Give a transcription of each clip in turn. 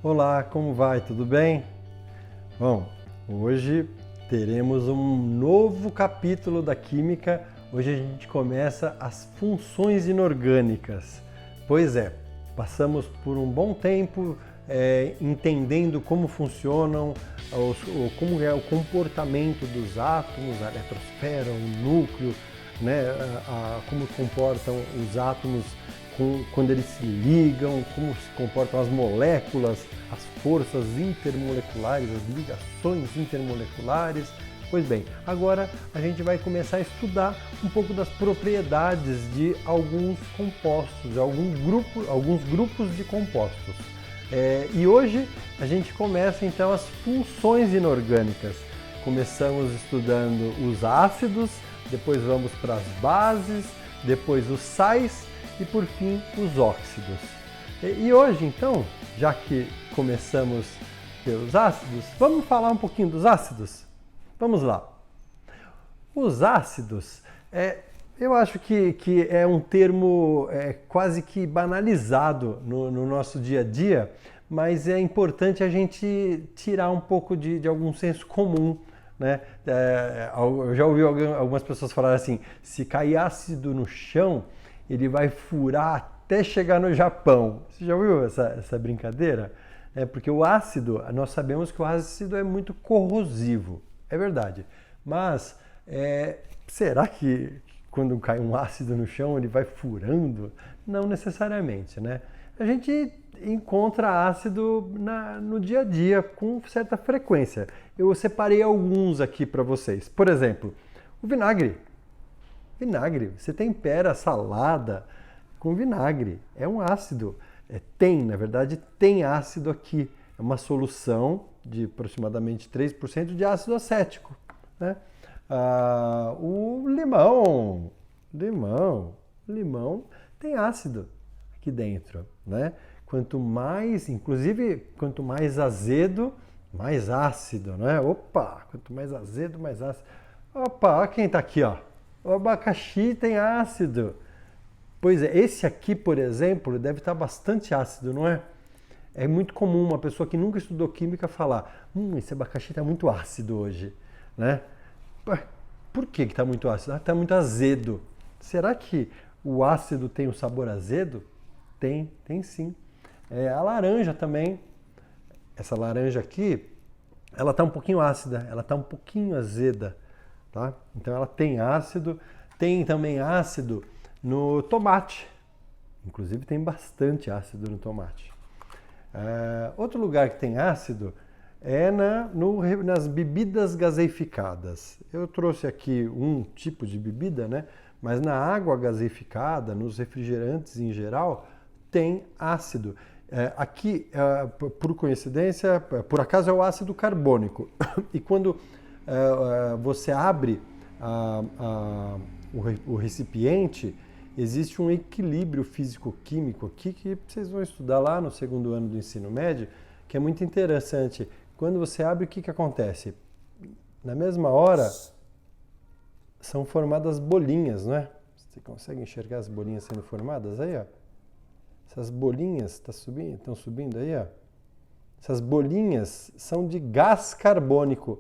Olá, como vai? Tudo bem? Bom, hoje teremos um novo capítulo da Química. Hoje a gente começa as funções inorgânicas. Pois é, passamos por um bom tempo entendendo como funcionam, como é o comportamento dos átomos, a eletrosfera, o núcleo, né, como comportam os átomos quando eles se ligam, como se comportam as moléculas, as forças intermoleculares, as ligações intermoleculares. Pois bem, agora a gente vai começar a estudar um pouco das propriedades de alguns compostos, de alguns grupos de compostos. E hoje a gente começa então as funções inorgânicas. Começamos estudando os ácidos, depois vamos para as bases, depois os sais e por fim os óxidos. E hoje então, já que começamos pelos ácidos, vamos falar um pouquinho dos ácidos? Vamos lá. Os ácidos, eu acho que é um termo quase que banalizado no nosso dia a dia, mas é importante a gente tirar um pouco de algum senso comum, né? Eu já ouvi algumas pessoas falarem assim, se cair ácido no chão, ele vai furar até chegar no Japão. Você já ouviu essa brincadeira? Porque o ácido, nós sabemos que o ácido é muito corrosivo, é verdade. Mas será que quando cai um ácido no chão ele vai furando? Não necessariamente, né? A gente encontra ácido no dia a dia com certa frequência. Eu separei alguns aqui para vocês. Por exemplo, o vinagre. Vinagre, você tempera a salada com vinagre, é um ácido. Na verdade, tem ácido aqui. É uma solução de aproximadamente 3% de ácido acético, né? O limão tem ácido aqui dentro, né? Quanto mais azedo, mais ácido, né? Opa, quanto mais azedo, mais ácido. Opa, olha quem está aqui, ó. O abacaxi tem ácido. Pois é, esse aqui, por exemplo, deve estar bastante ácido, não é? É muito comum uma pessoa que nunca estudou química falar: esse abacaxi está muito ácido hoje, né? Por que está muito ácido? Está muito azedo. Será que o ácido tem um sabor azedo? Tem sim. A laranja também. Essa laranja aqui, ela está um pouquinho ácida, ela está um pouquinho azeda. Tá? Então ela tem ácido, tem também ácido no tomate, inclusive tem bastante ácido no tomate. Outro lugar que tem ácido é nas bebidas gaseificadas. Eu trouxe aqui um tipo de bebida, né? Mas na água gaseificada, nos refrigerantes em geral, tem ácido. Aqui, por coincidência, por acaso é o ácido carbônico. E quando você abre o recipiente, existe um equilíbrio físico-químico aqui que vocês vão estudar lá no segundo ano do ensino médio, que é muito interessante. Quando você abre, o que acontece? Na mesma hora, são formadas bolinhas, não é? Você consegue enxergar as bolinhas sendo formadas aí, ó? Essas bolinhas estão subindo aí, ó. Essas bolinhas são de gás carbônico,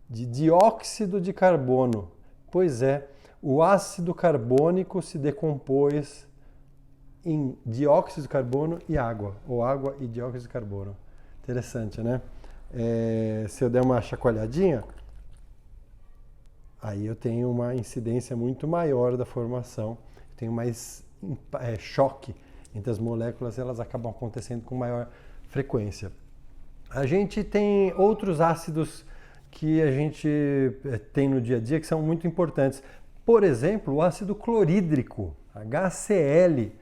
de dióxido de carbono. Pois é, o ácido carbônico se decompôs em dióxido de carbono e água, ou água e dióxido de carbono. Interessante, né? Se eu der uma chacoalhadinha, aí eu tenho uma incidência muito maior da formação, tenho mais choque entre as moléculas, elas acabam acontecendo com maior frequência. A gente tem outros ácidos que a gente tem no dia a dia que são muito importantes. Por exemplo, o ácido clorídrico, HCl.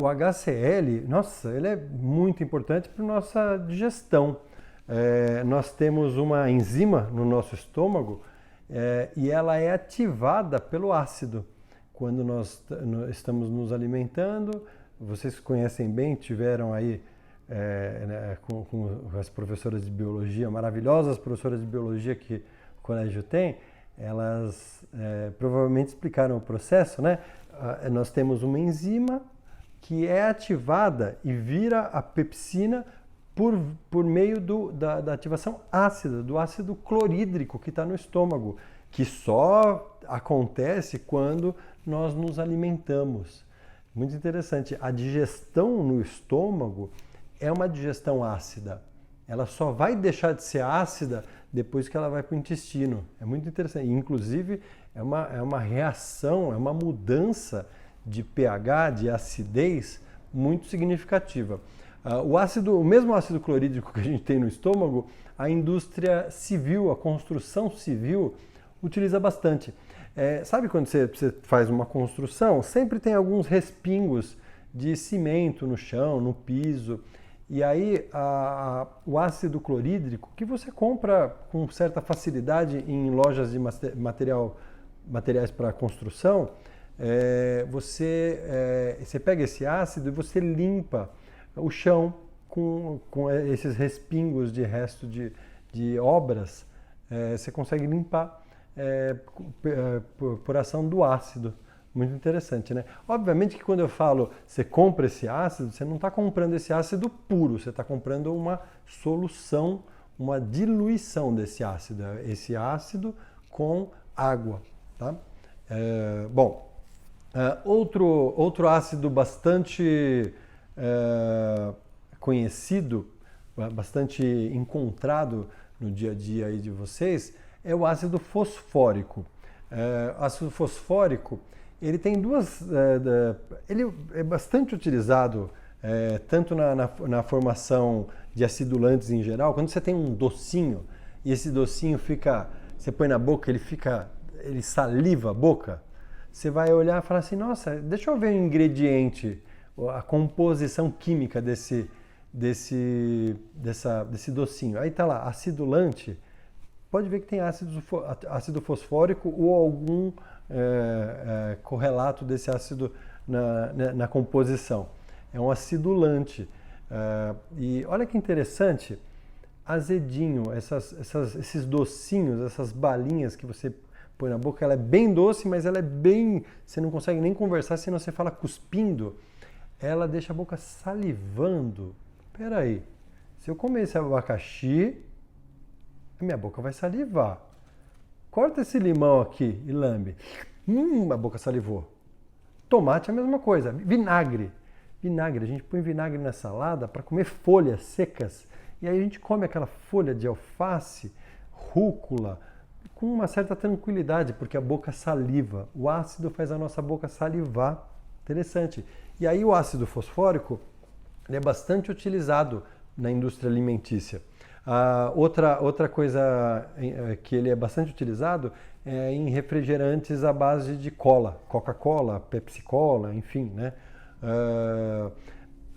O HCl, nossa, ele é muito importante para a nossa digestão. Nós temos uma enzima no nosso estômago e ela é ativada pelo ácido. Quando nós estamos nos alimentando, vocês conhecem bem, tiveram aí com as professoras de biologia, maravilhosas professoras de biologia que o colégio tem, elas provavelmente explicaram o processo, né? Nós temos uma enzima que é ativada e vira a pepsina por meio da ativação ácida, do ácido clorídrico que está no estômago, que só acontece quando nós nos alimentamos. Muito interessante. A digestão no estômago é uma digestão ácida. Ela só vai deixar de ser ácida depois que ela vai para o intestino. É muito interessante. Inclusive, é uma reação, é uma mudança de pH, de acidez, muito significativa. O mesmo ácido clorídrico que a gente tem no estômago, a indústria civil, a construção civil, utiliza bastante. Sabe quando você faz uma construção, sempre tem alguns respingos de cimento no chão, no piso, e aí o ácido clorídrico, que você compra com certa facilidade em lojas de materiais para construção, você pega esse ácido e você limpa o chão com esses respingos de resto de obras, você consegue limpar por ação do ácido. Muito interessante, né? Obviamente que quando eu falo você compra esse ácido, você não está comprando esse ácido puro, você está comprando uma solução, uma diluição desse ácido. Esse ácido com água, tá? Outro ácido bastante conhecido, bastante encontrado no dia a dia aí de vocês, é o ácido fosfórico. Ácido fosfórico, ele tem ele é bastante utilizado tanto na formação de acidulantes em geral. Quando você tem um docinho e esse docinho você põe na boca, ele saliva a boca, você vai olhar e falar assim, nossa, deixa eu ver o ingrediente, a composição química desse docinho. Aí tá lá, acidulante, pode ver que tem ácido fosfórico ou algum correlato desse ácido na composição. É um acidulante. E olha que interessante, azedinho, esses docinhos, essas balinhas que você põe na boca, ela é bem doce, mas ela é bem... Você não consegue nem conversar, senão você fala cuspindo. Ela deixa a boca salivando. Peraí, se eu comer esse abacaxi, a minha boca vai salivar. Corta esse limão aqui e lambe. A boca salivou. Tomate é a mesma coisa. Vinagre. A gente põe vinagre na salada para comer folhas secas. E aí a gente come aquela folha de alface, rúcula, com uma certa tranquilidade, porque a boca saliva. O ácido faz a nossa boca salivar. Interessante. E aí o ácido fosfórico ele é bastante utilizado na indústria alimentícia. Outra coisa que ele é bastante utilizado é em refrigerantes à base de cola, Coca-Cola, Pepsi-Cola, enfim, né?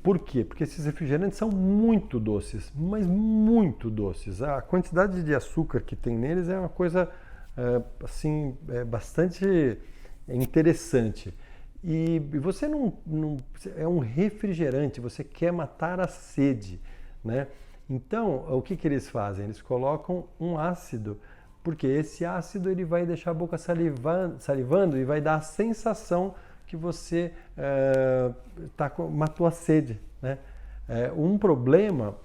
Por quê? Porque esses refrigerantes são muito doces, mas muito doces. A quantidade de açúcar que tem neles é uma coisa assim, bastante interessante. E você não é um refrigerante, você quer matar a sede, né? Então, o que eles fazem? Eles colocam um ácido, porque esse ácido ele vai deixar a boca salivando e vai dar a sensação que você matou a sede, né? Um problema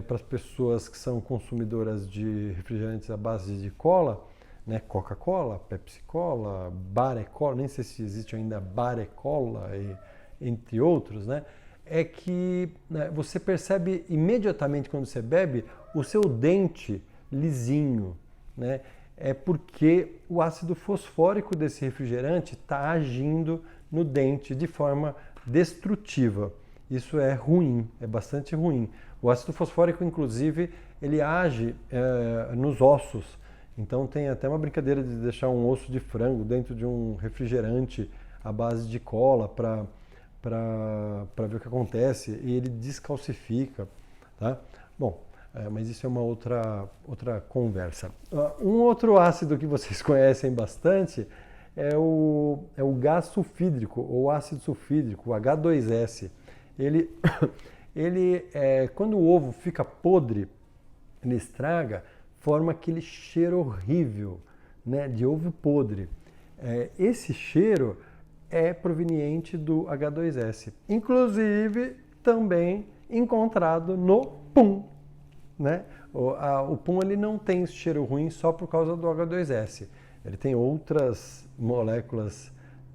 para as pessoas que são consumidoras de refrigerantes à base de cola, né? Coca-Cola, Pepsi-Cola, Bar-E-Cola, nem sei se existe ainda Bar-E-Cola, entre outros, né? É que você percebe imediatamente quando você bebe o seu dente lisinho, né? É porque o ácido fosfórico desse refrigerante está agindo no dente de forma destrutiva. Isso é ruim, é bastante ruim. O ácido fosfórico, inclusive, ele age nos ossos. Então tem até uma brincadeira de deixar um osso de frango dentro de um refrigerante à base de cola para ver o que acontece, e ele descalcifica, tá? Bom, mas isso é uma outra conversa. Um outro ácido que vocês conhecem bastante é o gás sulfídrico, ou ácido sulfídrico, o H2S. Ele quando o ovo fica podre, ele estraga, forma aquele cheiro horrível, né, de ovo podre. Esse cheiro é proveniente do H2S, inclusive também encontrado no pum, né? O pum ele não tem esse cheiro ruim só por causa do H2S. Ele tem outras moléculas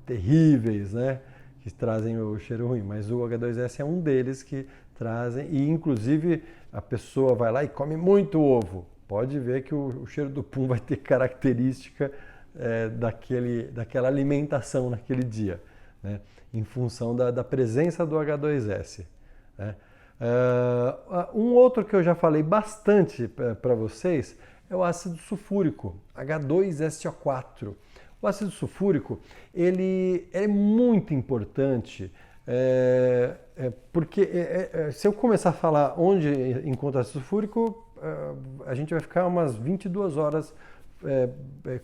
terríveis, né, que trazem o cheiro ruim, mas o H2S é um deles que trazem, e inclusive a pessoa vai lá e come muito ovo. Pode ver que o cheiro do pum vai ter característica daquela alimentação naquele dia, né, em função da presença do H2S. Né. Um outro que eu já falei bastante para vocês é o ácido sulfúrico, H2SO4. O ácido sulfúrico ele é muito importante porque se eu começar a falar onde encontra ácido sulfúrico, a gente vai ficar umas 22 horas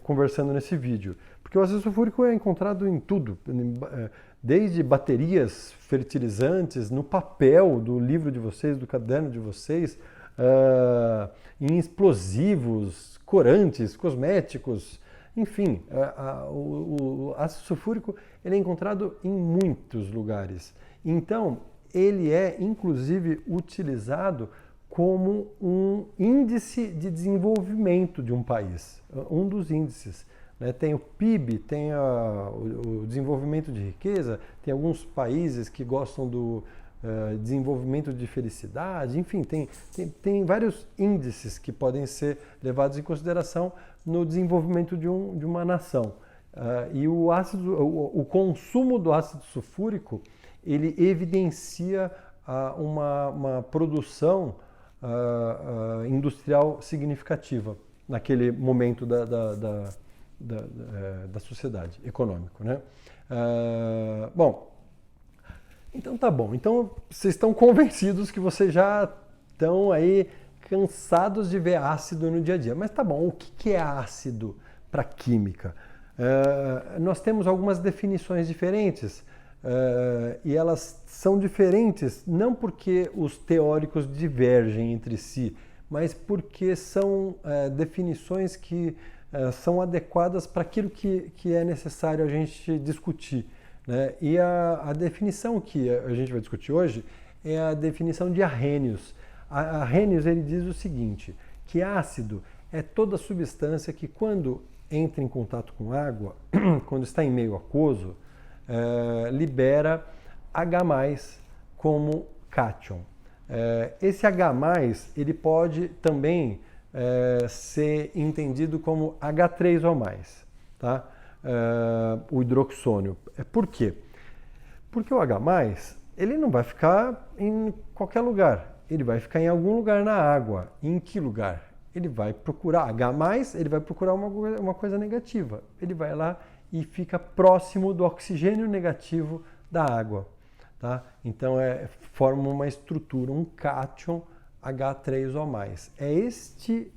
conversando nesse vídeo. Porque o ácido sulfúrico é encontrado em tudo, desde baterias fertilizantes, no papel do livro de vocês, do caderno de vocês, em explosivos, corantes, cosméticos, enfim, o ácido sulfúrico ele é encontrado em muitos lugares. Então, ele é inclusive utilizado como um índice de desenvolvimento de um país, um dos índices. Né? Tem o PIB, tem o desenvolvimento de riqueza, tem alguns países que gostam do desenvolvimento de felicidade, enfim, tem vários índices que podem ser levados em consideração no desenvolvimento de uma nação. E o consumo do ácido sulfúrico, ele evidencia uma produção industrial significativa naquele momento da sociedade econômica, né? Bom, então tá bom. Então vocês estão convencidos que vocês já estão aí cansados de ver ácido no dia a dia. Mas tá bom, o que é ácido para química? Nós temos algumas definições diferentes e elas são diferentes não porque os teóricos divergem entre si, mas porque são definições que são adequadas para aquilo que é necessário a gente discutir. Né? E a definição que a gente vai discutir hoje é a definição de Arrhenius. Arrhenius ele diz o seguinte, que ácido é toda substância que quando entra em contato com água, quando está em meio aquoso, libera H+, como cátion. Esse H+, ele pode também ser entendido como H3O+, tá? O hidroxônio. Por quê? Porque o H+, ele não vai ficar em qualquer lugar, ele vai ficar em algum lugar na água. Em que lugar? Ele vai procurar H+, ele vai procurar uma coisa negativa. Ele vai lá e fica próximo do oxigênio negativo da água. Tá? Então forma uma estrutura, um cátion H3O+. É este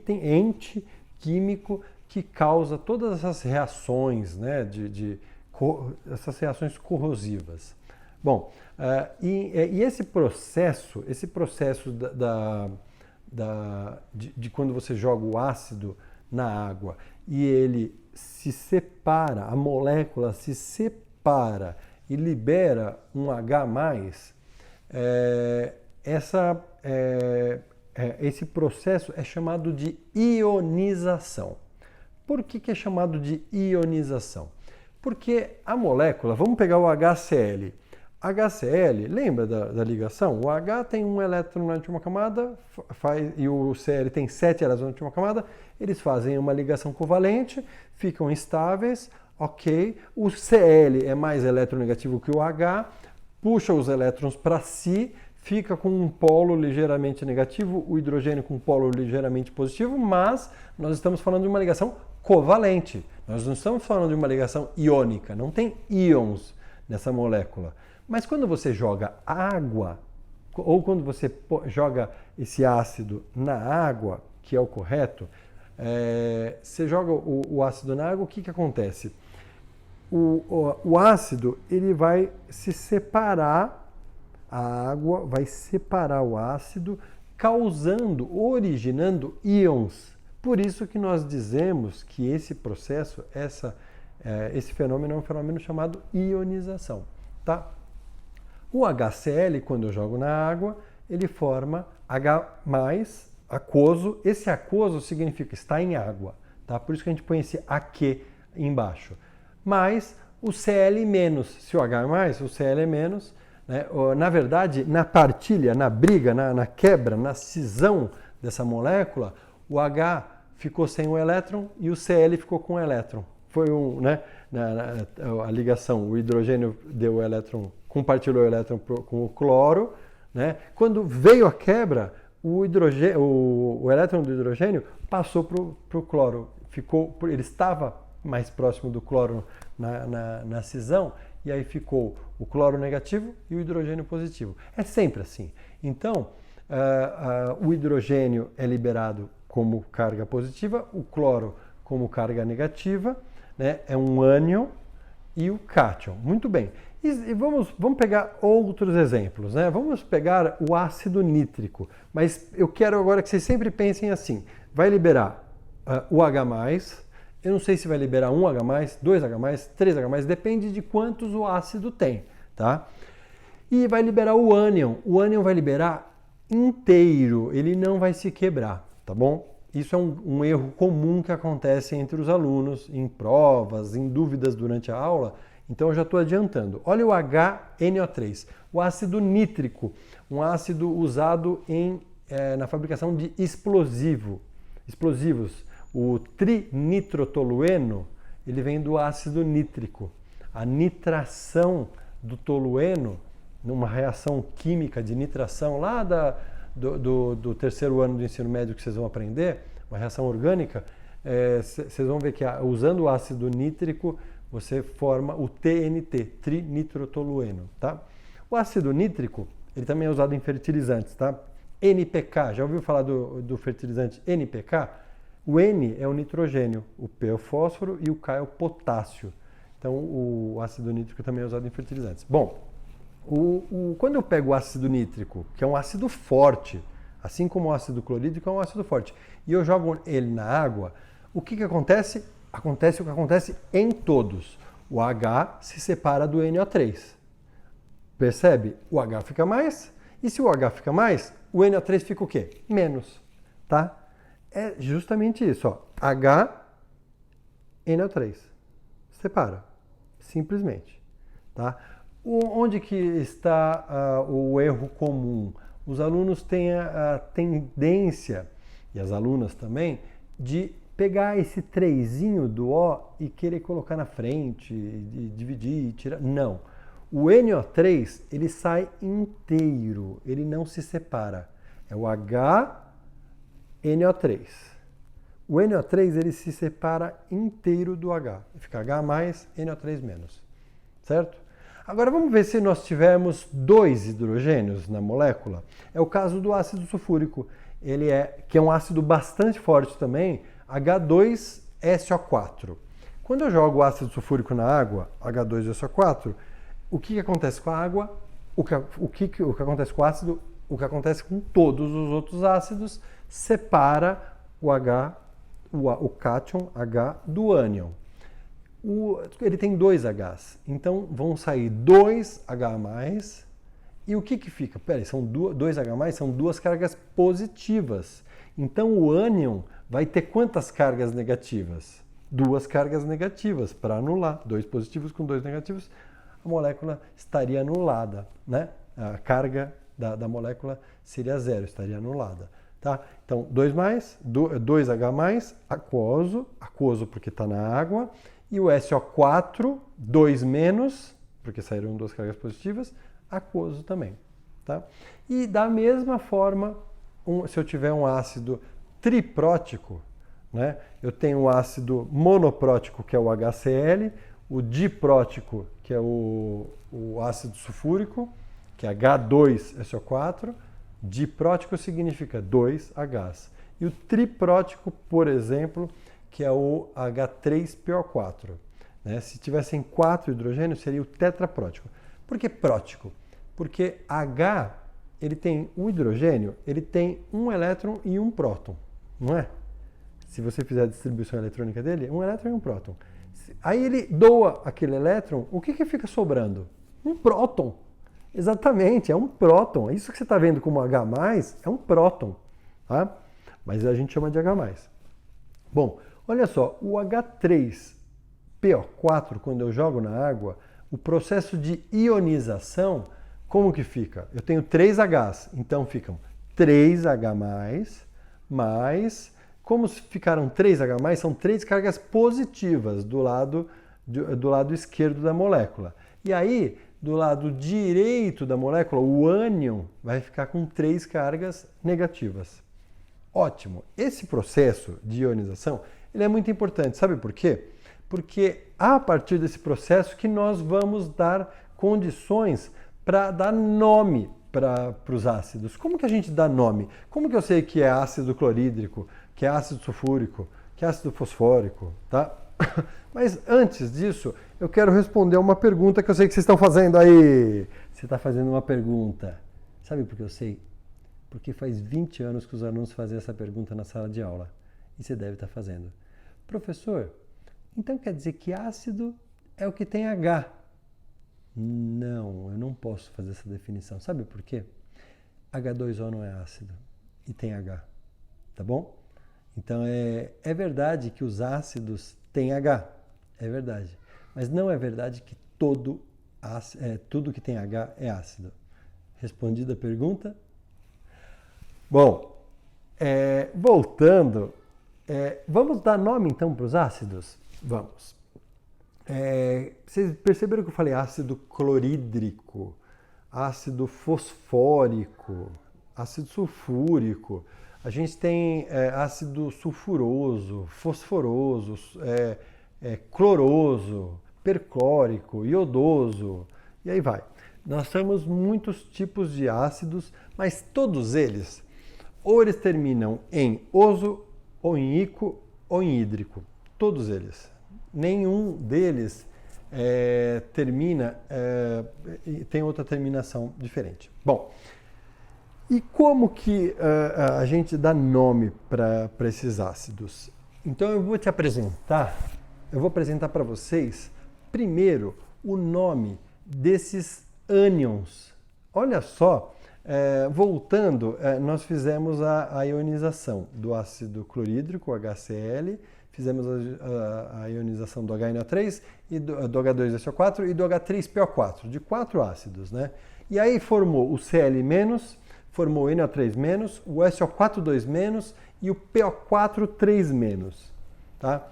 ente químico que causa todas essas reações, né, essas reações corrosivas. Bom, e esse processo de quando você joga o ácido na água e ele se separa, a molécula se separa e libera um H+, esse processo é chamado de ionização. Por que é chamado de ionização? Porque a molécula, vamos pegar o HCl. HCl, lembra da ligação? O H tem um elétron na última camada e o Cl tem 7 elétrons na última camada. Eles fazem uma ligação covalente, ficam estáveis, ok. O Cl é mais eletronegativo que o H, puxa os elétrons para si, fica com um polo ligeiramente negativo, o hidrogênio com um polo ligeiramente positivo, mas nós estamos falando de uma ligação covalente. Nós não estamos falando de uma ligação iônica, não tem íons nessa molécula. Mas quando você joga água, ou quando você joga esse ácido na água, que é o correto, você joga o ácido na água, o que acontece? O ácido ele vai se separar, a água vai separar o ácido, originando íons. Por isso que nós dizemos que esse processo, esse fenômeno é um fenômeno chamado ionização. Tá? O HCl, quando eu jogo na água, ele forma H+, aquoso. Esse aquoso significa está em água, tá? Por isso que a gente põe esse AQ embaixo. Mais o Cl-, se o H é mais, o Cl é menos, né? Na verdade, na partilha, na briga, na quebra, na cisão dessa molécula, o H ficou sem o elétron e o Cl ficou com o elétron. Foi a ligação, o hidrogênio deu o elétron, compartilhou o elétron com o cloro, né? Quando veio a quebra, o elétron do hidrogênio passou para o cloro, ele estava mais próximo do cloro na cisão, e aí ficou o cloro negativo e o hidrogênio positivo. É sempre assim. Então, o hidrogênio é liberado como carga positiva, o cloro como carga negativa, né? É um ânion, e o cátion. Muito bem. E vamos pegar outros exemplos, né? Vamos pegar o ácido nítrico, mas eu quero agora que vocês sempre pensem assim, vai liberar o H+, eu não sei se vai liberar 1H+, 2H+, 3H+, depende de quantos o ácido tem, tá? E vai liberar o ânion vai liberar inteiro, ele não vai se quebrar, tá bom? Isso é um erro comum que acontece entre os alunos em provas, em dúvidas durante a aula, então eu já estou adiantando. Olha o HNO3, o ácido nítrico, um ácido usado na fabricação de explosivos. O trinitrotolueno, ele vem do ácido nítrico. A nitração do tolueno, numa reação química de nitração lá do terceiro ano do ensino médio que vocês vão aprender, uma reação orgânica, vocês vão ver que usando o ácido nítrico, você forma o TNT, trinitrotolueno, tá? O ácido nítrico, ele também é usado em fertilizantes, tá? NPK, já ouviu falar do fertilizante NPK? O N é o nitrogênio, o P é o fósforo e o K é o potássio. Então, o ácido nítrico também é usado em fertilizantes. Bom, quando eu pego o ácido nítrico, que é um ácido forte, assim como o ácido clorídrico é um ácido forte, e eu jogo ele na água, o que acontece? Acontece o que acontece em todos. O H se separa do NO3. Percebe? O H fica mais, e se o H fica mais, o NO3 fica o quê? Menos, tá? É justamente isso, ó. HNO3. Separa. Simplesmente. Tá? Onde que está o erro comum? Os alunos têm a tendência, e as alunas também, de pegar esse 3zinho do O e querer colocar na frente, e dividir, e tirar. Não. O NO3, ele sai inteiro, ele não se separa. É o HNO3. O NO3 ele se separa inteiro do H. Fica H+, NO3-. Certo? Agora vamos ver se nós tivermos 2 hidrogênios na molécula. É o caso do ácido sulfúrico. Que é um ácido bastante forte também, H2SO4. Quando eu jogo o ácido sulfúrico na água, H2SO4, o que acontece com a água? O que acontece com o ácido? O que acontece com todos os outros ácidos, separa o cátion H do ânion. Ele tem 2 Hs, então vão sair 2 H+, e o que fica? Peraí, são 2 H+, são 2 cargas positivas. Então o ânion vai ter quantas cargas negativas? 2 cargas negativas, para anular. 2 positivos com 2 negativos, a molécula estaria anulada, né? A carga da molécula seria 0, estaria anulada. Tá? Então, 2H+, aquoso porque está na água, e o SO4, 2-, porque saíram 2 cargas positivas, aquoso também. Tá? E da mesma forma, se eu tiver um ácido triprótico, né, eu tenho o ácido monoprótico, que é o HCl, o diprótico, que é o ácido sulfúrico, que é H2SO4, diprótico significa 2 Hs. E o triprótico, por exemplo, que é o H3PO4. Né? Se tivessem 4 hidrogênios, seria o tetraprótico. Por que prótico? Porque H, ele tem um hidrogênio, ele tem um elétron e um próton, não é? Se você fizer a distribuição eletrônica dele, um elétron e um próton. Aí ele doa aquele elétron, o que fica sobrando? Um próton. Exatamente, é um próton. Isso que você está vendo como H+, é um próton, tá? Mas a gente chama de H+. Bom, olha só, o H3PO4, quando eu jogo na água, o processo de ionização, como que fica? Eu tenho 3 Hs, então ficam 3H+, mais, como ficaram 3H+, são 3 cargas positivas do lado esquerdo da molécula. E aí, do lado direito da molécula, o ânion vai ficar com 3 cargas negativas. Ótimo! Esse processo de ionização ele é muito importante. Sabe por quê? Porque a partir desse processo que nós vamos dar condições para dar nome para os ácidos. Como que a gente dá nome? Como que eu sei que é ácido clorídrico, que é ácido sulfúrico, que é ácido fosfórico, tá? Mas antes disso, eu quero responder uma pergunta que eu sei que vocês estão fazendo aí. Você está fazendo uma pergunta. Sabe por que eu sei? Porque faz 20 anos que os alunos fazem essa pergunta na sala de aula. E você deve estar fazendo. Professor, então quer dizer que ácido é o que tem H? Não, eu não posso fazer essa definição. Sabe por quê? H2O não é ácido e tem H, tá bom? Então é verdade que os ácidos têm H, é verdade. Mas não é verdade que tudo que tem H é ácido. Respondida a pergunta? Bom, voltando, vamos dar nome então para os ácidos? Vamos. Vocês perceberam que eu falei ácido clorídrico, ácido fosfórico, ácido sulfúrico. A gente tem ácido sulfuroso, fosforoso, cloroso, perclórico, iodoso, e aí vai. Nós temos muitos tipos de ácidos, mas todos eles, ou eles terminam em oso, ou em ico, ou em hídrico. Todos eles. Nenhum deles tem outra terminação diferente. Bom, e como que a gente dá nome para esses ácidos? Então eu vou apresentar para vocês primeiro o nome desses ânions. Olha só, voltando, nós fizemos a ionização do ácido clorídrico, HCl, fizemos a ionização do HNO3, e do H2SO4 e do H3PO4, de 4 ácidos, né? E aí formou o Cl-, formou o NO3-, o SO4,2- e o PO4,3-. Tá?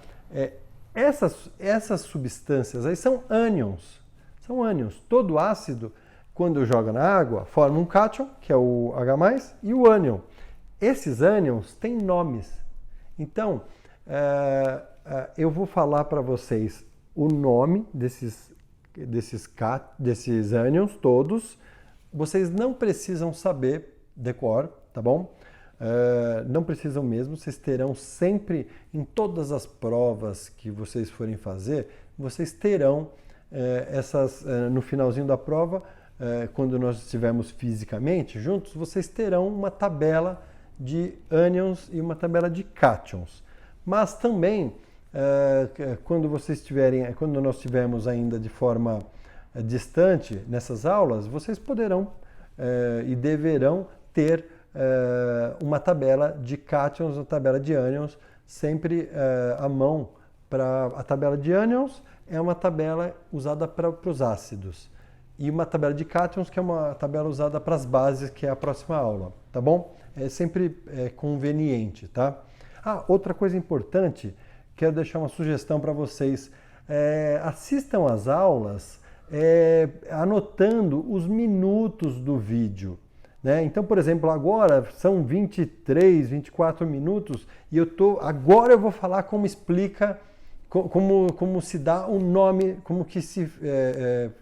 Essas substâncias aí são ânions. São ânions. Todo ácido, quando joga na água, forma um cátion, que é o H+, e o ânion. Esses ânions têm nomes. Então, eu vou falar para vocês o nome desses ânions todos. Vocês não precisam saber decor, tá bom? Não precisam mesmo, vocês terão sempre, em todas as provas que vocês forem fazer, vocês terão no finalzinho da prova, quando nós estivermos fisicamente juntos, vocês terão uma tabela de ânions e uma tabela de cátions. Mas também, quando nós estivermos ainda de forma distante nessas aulas, vocês poderão e deverão ter uma tabela de cátions, uma tabela de ânions, sempre à mão. A tabela de ânions é uma tabela usada para os ácidos. E uma tabela de cátions, que é uma tabela usada para as bases, que é a próxima aula, tá bom? É sempre conveniente, tá? Outra coisa importante, quero deixar uma sugestão para vocês. Assistam às aulas anotando os minutos do vídeo. Né? Então, por exemplo, agora são 23, 24 minutos e agora eu vou falar como explica, como se dá o nome, como que se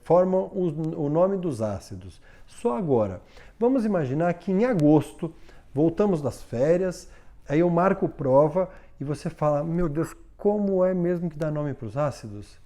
forma o nome dos ácidos. Só agora. Vamos imaginar que em agosto, voltamos das férias, aí eu marco prova e você fala, meu Deus, como é mesmo que dá nome para os ácidos?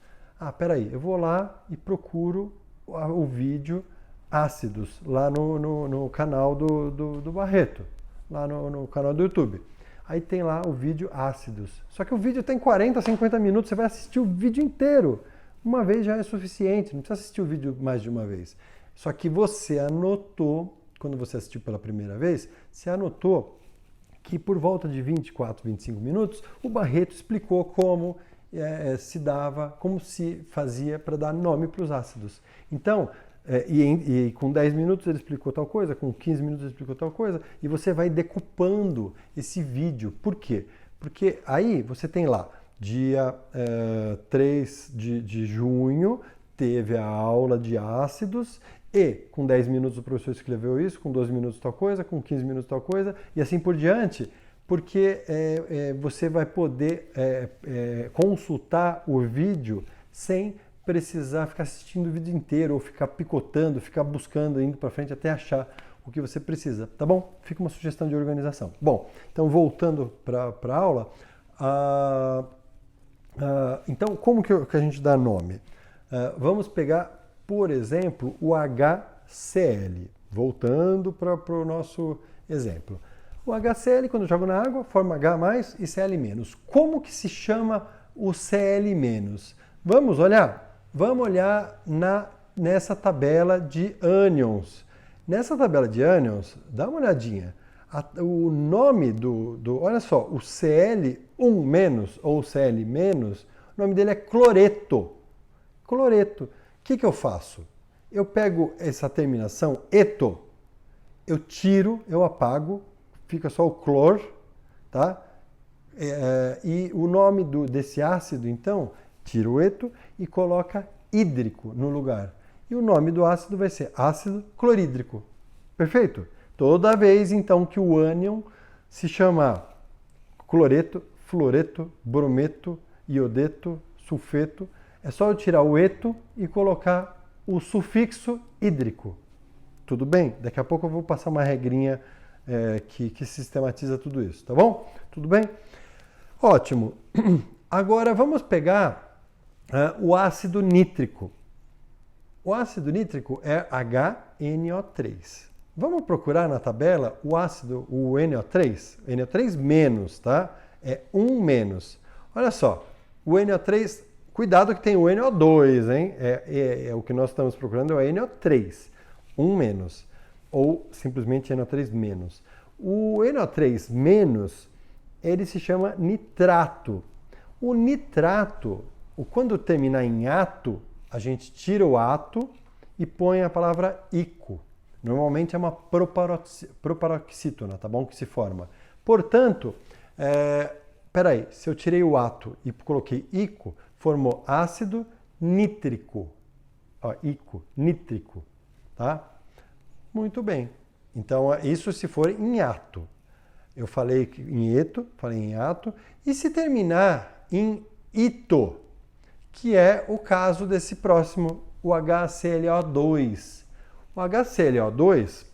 Peraí, eu vou lá e procuro o vídeo ácidos lá no canal do Barreto, lá no canal do YouTube. Aí tem lá o vídeo ácidos. Só que o vídeo tem 40, 50 minutos, você vai assistir o vídeo inteiro. Uma vez já é suficiente, não precisa assistir o vídeo mais de uma vez. Só que você anotou, quando você assistiu pela primeira vez, você anotou que por volta de 24, 25 minutos, o Barreto explicou como se dava, como se fazia para dar nome para os ácidos. Então, e com 10 minutos ele explicou tal coisa, com 15 minutos ele explicou tal coisa, e você vai decupando esse vídeo. Por quê? Porque aí você tem lá, dia 3 de junho, teve a aula de ácidos, e com 10 minutos o professor escreveu isso, com 12 minutos tal coisa, com 15 minutos tal coisa, e assim por diante, porque você vai poder consultar o vídeo sem precisar ficar assistindo o vídeo inteiro, ou ficar picotando, ficar buscando, indo para frente até achar o que você precisa, tá bom? Fica uma sugestão de organização. Bom, então voltando para a aula, então como que a gente dá nome? Vamos pegar, por exemplo, o HCl, voltando para o nosso exemplo. O HCl, quando eu jogo na água, forma H+, e Cl-. Como que se chama o Cl-? Vamos olhar? Vamos olhar nessa tabela de ânions. Nessa tabela de ânions, dá uma olhadinha. O nome olha só, o Cl1- ou Cl-, o nome dele é cloreto. Cloreto. O que eu faço? Eu pego essa terminação eto, eu tiro, eu apago, fica só o clor, tá? E o nome desse ácido, então, tira o eto e coloca hídrico no lugar. E o nome do ácido vai ser ácido clorídrico. Perfeito? Toda vez, então, que o ânion se chamar cloreto, fluoreto, brometo, iodeto, sulfeto, é só eu tirar o eto e colocar o sufixo hídrico. Tudo bem? Daqui a pouco eu vou passar uma regrinha que sistematiza tudo isso, tá bom? Tudo bem? Ótimo. Agora vamos pegar o ácido nítrico. O ácido nítrico é HNO3. Vamos procurar na tabela o ácido, o NO3? NO3-, tá? É 1-. Olha só, o NO3, cuidado que tem o NO2, hein? O que nós estamos procurando é o NO3, 1-, ou simplesmente NO3-. O NO3-, ele se chama nitrato. O nitrato, quando terminar em ato, a gente tira o ato e põe a palavra ico. Normalmente é uma proparoxítona, tá bom? Que se forma. Portanto, peraí, se eu tirei o ato e coloquei ico, formou ácido nítrico. Ó, ico, nítrico, tá? Muito bem. Então, isso se for em ato. Eu falei em eto, falei em ato. E se terminar em ito, que é o caso desse próximo, o HClO2. O HClO2,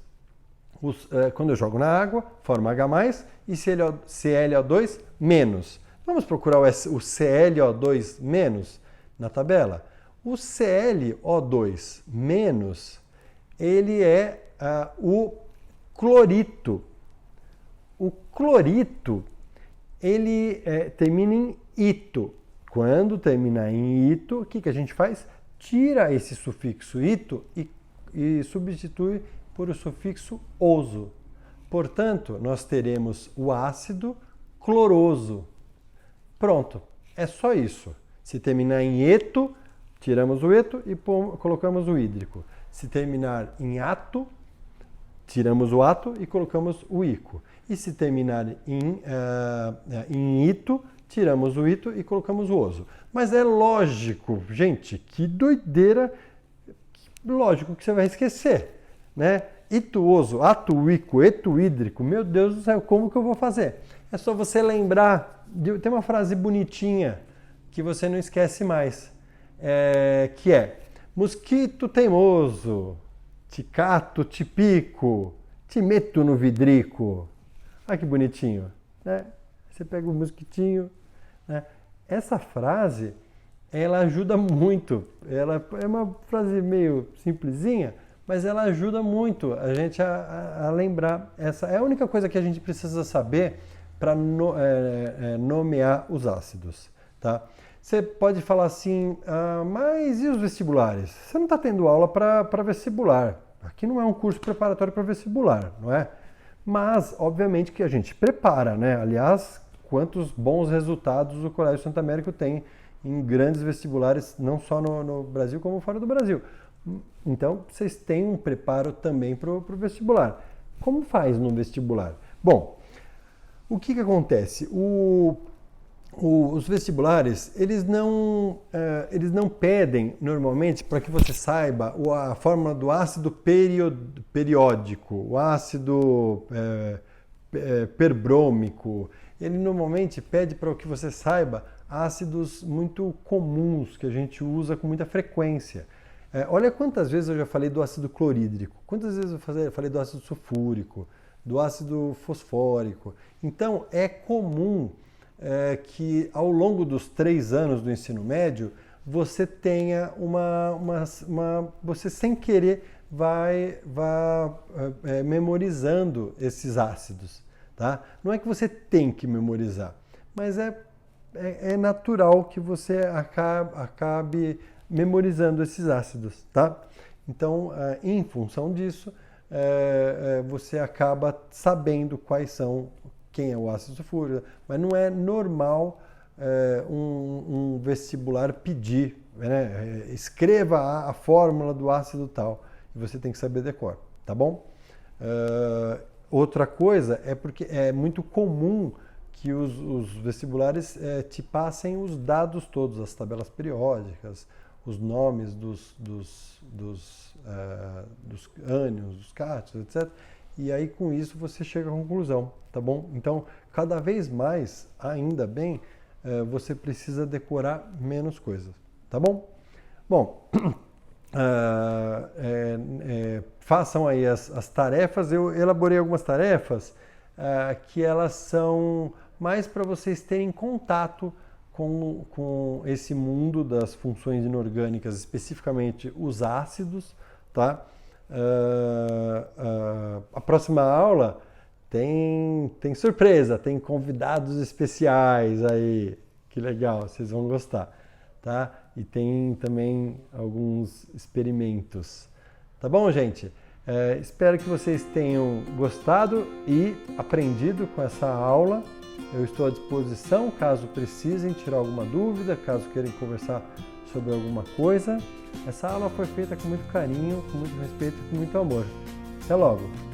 quando eu jogo na água, forma H+, e ClO2-. Vamos procurar o ClO2- na tabela? O ClO2-, ele é o clorito. O clorito, ele termina em ito. Quando terminar em ito, o que a gente faz? Tira esse sufixo ito e substitui por o sufixo oso. Portanto, nós teremos o ácido cloroso. Pronto, é só isso. Se terminar em eto, tiramos o eto e colocamos o hídrico. Se terminar em ato, tiramos o ato e colocamos o ico. E se terminar em ito, tiramos o ito e colocamos o oso. Mas é lógico, gente, que doideira, lógico que você vai esquecer, né? Ituoso, atuíco, etuídrico, meu Deus do céu, como que eu vou fazer? É só você lembrar, tem uma frase bonitinha que você não esquece mais, que é: mosquito teimoso, te cato, te pico, te meto no vidrico. Olha que bonitinho, né? Você pega o mosquitinho, né? Essa frase, ela ajuda muito. Ela é uma frase meio simplesinha, mas ela ajuda muito a gente a lembrar. Essa é a única coisa que a gente precisa saber para nomear os ácidos, tá? Você pode falar assim, mas e os vestibulares? Você não está tendo aula para vestibular. Aqui não é um curso preparatório para vestibular, não é? Mas, obviamente, que a gente prepara, né? Aliás, quantos bons resultados o Colégio Santo Américo tem em grandes vestibulares, não só no Brasil, como fora do Brasil. Então, vocês têm um preparo também para o vestibular. Como faz no vestibular? Bom, o que acontece? Os vestibulares, eles não pedem, normalmente, para que você saiba a fórmula do ácido periódico, o ácido perbrômico. Ele normalmente pede para que você saiba ácidos muito comuns, que a gente usa com muita frequência. Olha quantas vezes eu já falei do ácido clorídrico, quantas vezes eu falei do ácido sulfúrico, do ácido fosfórico. Então, é comum que ao longo dos 3 anos do ensino médio, você tenha você sem querer vá memorizando esses ácidos, tá? Não é que você tem que memorizar, mas é natural que você acabe memorizando esses ácidos, tá? Então, em função disso, você acaba sabendo quem é o ácido sulfúrico, mas não é normal um vestibular pedir, né? Escreva a fórmula do ácido tal, e você tem que saber decor, tá bom? Outra coisa é porque é muito comum que os vestibulares te passem os dados todos, as tabelas periódicas, os nomes dos ânions, dos cátions, etc. E aí com isso você chega à conclusão, tá bom? Então, cada vez mais, ainda bem, você precisa decorar menos coisas, tá bom? Bom, façam aí as tarefas. Eu elaborei algumas tarefas que elas são mais para vocês terem contato com esse mundo das funções inorgânicas, especificamente os ácidos, tá? A próxima aula tem surpresa, tem convidados especiais aí, que legal, vocês vão gostar, tá? E tem também alguns experimentos, tá bom, gente? Espero que vocês tenham gostado e aprendido com essa aula. Eu estou à disposição caso precisem tirar alguma dúvida, caso queiram conversar sobre alguma coisa. Essa aula foi feita com muito carinho, com muito respeito e com muito amor. Até logo!